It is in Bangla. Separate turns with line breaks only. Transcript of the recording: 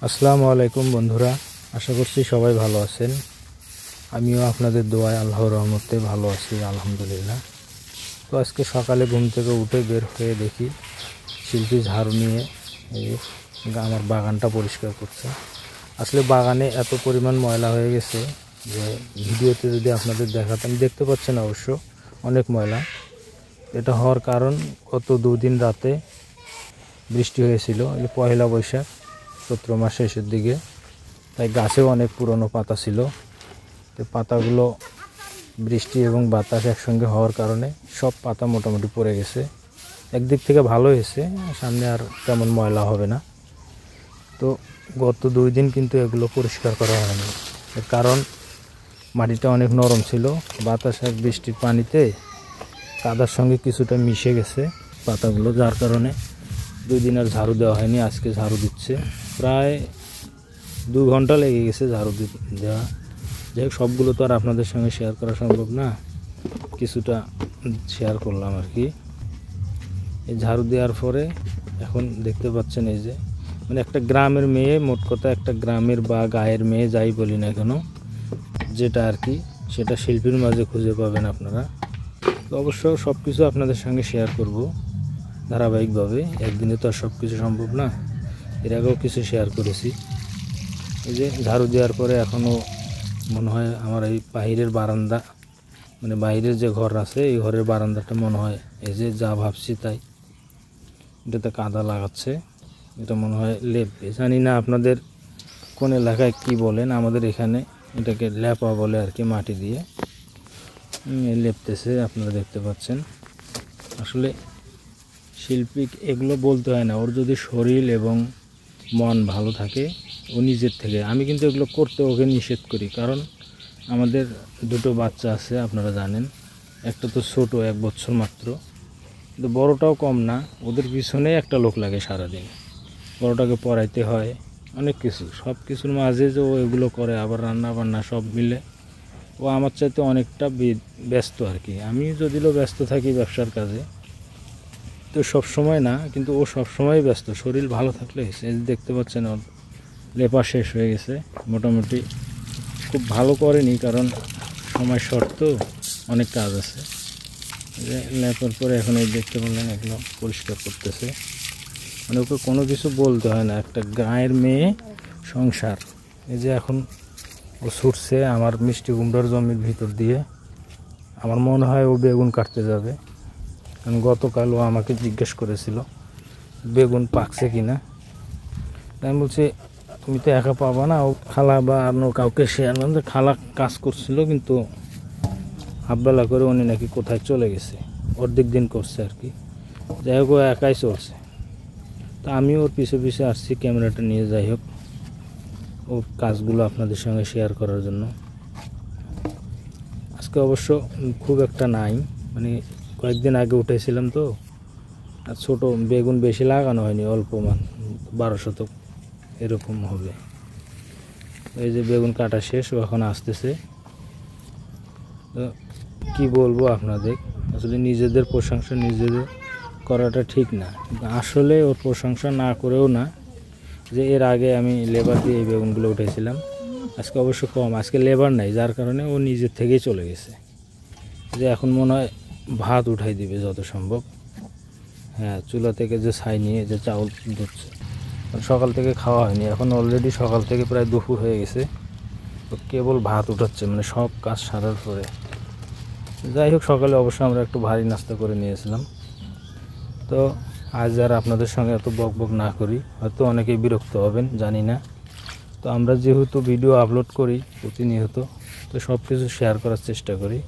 আসসালামু আলাইকুম বন্ধুরা, আশা করছি সবাই ভালো আছেন। আমিও আপনাদের দোয়ায় আল্লাহর রহমতে ভালো আছি আলহামদুলিল্লাহ। তো আজকে সকালে ঘুম থেকে উঠে বের হয়ে দেখি শিল্পী ঝাড়ু নিয়ে এই আমার বাগানটা পরিষ্কার করছে। আসলে বাগানে এত পরিমাণ ময়লা হয়ে গেছে যে ভিডিওতে যদি আপনাদের দেখাতাম, দেখতে পাচ্ছেন অবশ্য অনেক ময়লা। এটা হওয়ার কারণ গত 2 দিন রাতে বৃষ্টি হয়েছিল, পয়লা বৈশাখ চৈত্র মাস শেষের দিকে। তাই গাছেও অনেক পুরনো পাতা ছিল। তো পাতাগুলো বৃষ্টি এবং বাতাস একসঙ্গে হওয়ার কারণে সব পাতা মোটামুটি পড়ে গেছে। একদিক থেকে ভালো হয়েছে, সামনে আর তেমন ময়লা হবে না। তো গত 2 দিন কিন্তু এগুলো পরিষ্কার করা হয়নি, এর কারণ মাটিটা অনেক নরম ছিল। বাতাস আর বৃষ্টির পানিতে কাদার সঙ্গে কিছুটা মিশে গেছে পাতাগুলো, যার কারণে 2 দিন আর ঝাড়ু দেওয়া হয়নি। আজকে ঝাড়ু দিচ্ছে, প্রায় 2 ঘন্টা লেগে গেছে ঝাড়ু দেওয়া। যাই হোক, সবগুলো তো আর আপনাদের সঙ্গে শেয়ার করা সম্ভব না, কিছুটা শেয়ার করলাম আর কি। এই ঝাড়ু দেওয়ার পরে এখন দেখতে পাচ্ছেন এই যে একটা গ্রামের মেয়ে, মোট কথা একটা গ্রামের বা গায়ের মেয়ে যাই বলি না কেন, যেটা আর কি সেটা শিল্পীর মাঝে খুঁজে পাবেন আপনারা। তো অবশ্য সব কিছু আপনাদের সঙ্গে শেয়ার করব ধারাবাহিকভাবে, একদিনে তো আর সব কিছু সম্ভব না। এর আগেও কিছু শেয়ার করেছি। এই যে ঝাড়ু দেওয়ার পরে এখনও মনে হয় আমার এই বাহিরের বারান্দা, বাইরের যে ঘর আছে এই ঘরের বারান্দাটা মনে হয় এই যে যা ভাবছি তাই, এটাতে কাদা লাগাচ্ছে। এটা মনে হয় লেপবে, জানি না আপনাদের কোন এলাকায় কি বলেন, আমাদের এখানে এটাকে লেপা বলে আর কি। মাটি দিয়ে লেপতেছে, আপনারা দেখতে পাচ্ছেন। আসলে শিল্পী এগুলো বলতে হয় না, ওর যদি শরীর এবং মন ভালো থাকে ও নিজের থেকে। আমি কিন্তু এগুলো করতে ওকে নিষেধ করি, কারণ আমাদের 2টো বাচ্চা আছে আপনারা জানেন। একটা তো ছোটো, 1 বছর মাত্র, কিন্তু বড়টাও কম না। ওদের পিছনে একটা লোক লাগে সারাদিন, বড়টাকে পড়াইতে হয়, অনেক কিছু। সব কিছুর মাঝে যে ও এগুলো করে, আবার রান্না বান্না সব মিলে ও আমার চাইতে অনেকটা ব্যস্ত আর কি। আমি যদিও ব্যস্ত থাকি ব্যবসার কাজে, তো সব সময় না, কিন্তু ও সব সময় ব্যস্ত। শরীর ভালো থাকলে দেখতে পাচ্ছেন ওর লেপা শেষ হয়ে গেছে মোটামুটি। খুব ভালো করেনি, কারণ সময় শর্ট, তো অনেক কাজ আছে। লেপার পরে এখন এই দেখতে পারলেন এগুলো পরিষ্কার করতেছে। ওকে কোনো কিছু বলতে হয় না, একটা গায়ের মেয়ে সংসার। এই যে এখন ও ছুটছে আমার মিষ্টি কুমড়ার জমির ভিতর দিয়ে। আমার মনে হয় ও বেগুন কাটতে যাবে, কারণ গতকাল ও আমাকে জিজ্ঞেস করেছিল বেগুন পাকছে কিনা। আমি বলছি তুমি তো একা পাবা না, ও খালা বা অন্য কাউকে শেয়ার করতে। খালা কাজ করছিল, কিন্তু হাফবেলা করে উনি নাকি কোথায় চলে গেছে, অর্ধেক দিন করছে আর কি। যাই হোক, ও একাই চলছে। তা আমি ওর পিছে পিছে আসছি ক্যামেরাটা নিয়ে, যাই হোক ও কাজগুলো আপনাদের সঙ্গে শেয়ার করার জন্য। আজকে অবশ্য খুব একটা নাই, কয়েকদিন আগে উঠেছিলাম তো, আর ছোটো বেগুন বেশি লাগানো হয়নি, অল্প 12 শতক এরকম হবে। এই যে বেগুন কাটা শেষ, ও এখন আসতেছে। তো কী বলবো আপনাদের, আসলে নিজেদের প্রশংসা নিজেদের করাটা ঠিক না, আসলে ওর প্রশংসা না করেও না। যে এর আগে আমি লেবার দিয়ে এই বেগুনগুলো উঠেছিলাম, আজকে অবশ্য কম, আজকে লেবার নাই, যার কারণে ও নিজের থেকেই চলে গেছে। যে এখন মনে হয় ভাত উঠাই দিবে যত সম্ভব। হ্যাঁ, চুলা থেকে যে ছাই নিয়ে যে চাউল ধুচ্ছে, সকাল থেকে খাওয়া হয়নি, এখন অলরেডি সকাল থেকে প্রায় দুপুর হয়ে গেছে। তো কেবল ভাত উঠাচ্ছে, সব কাজ সারার পরে। যাই হোক, সকালে অবশ্য আমরা একটু ভারী নাস্তা করে নিয়েছিলাম। তো আজ আর আপনাদের সঙ্গে এত বক বক না করি, হয়তো অনেকেই বিরক্ত হবেন জানি না। তো আমরা যেহেতু ভিডিও আপলোড করি প্রতিনিয়ত, তো সব কিছু শেয়ার করার চেষ্টা করি।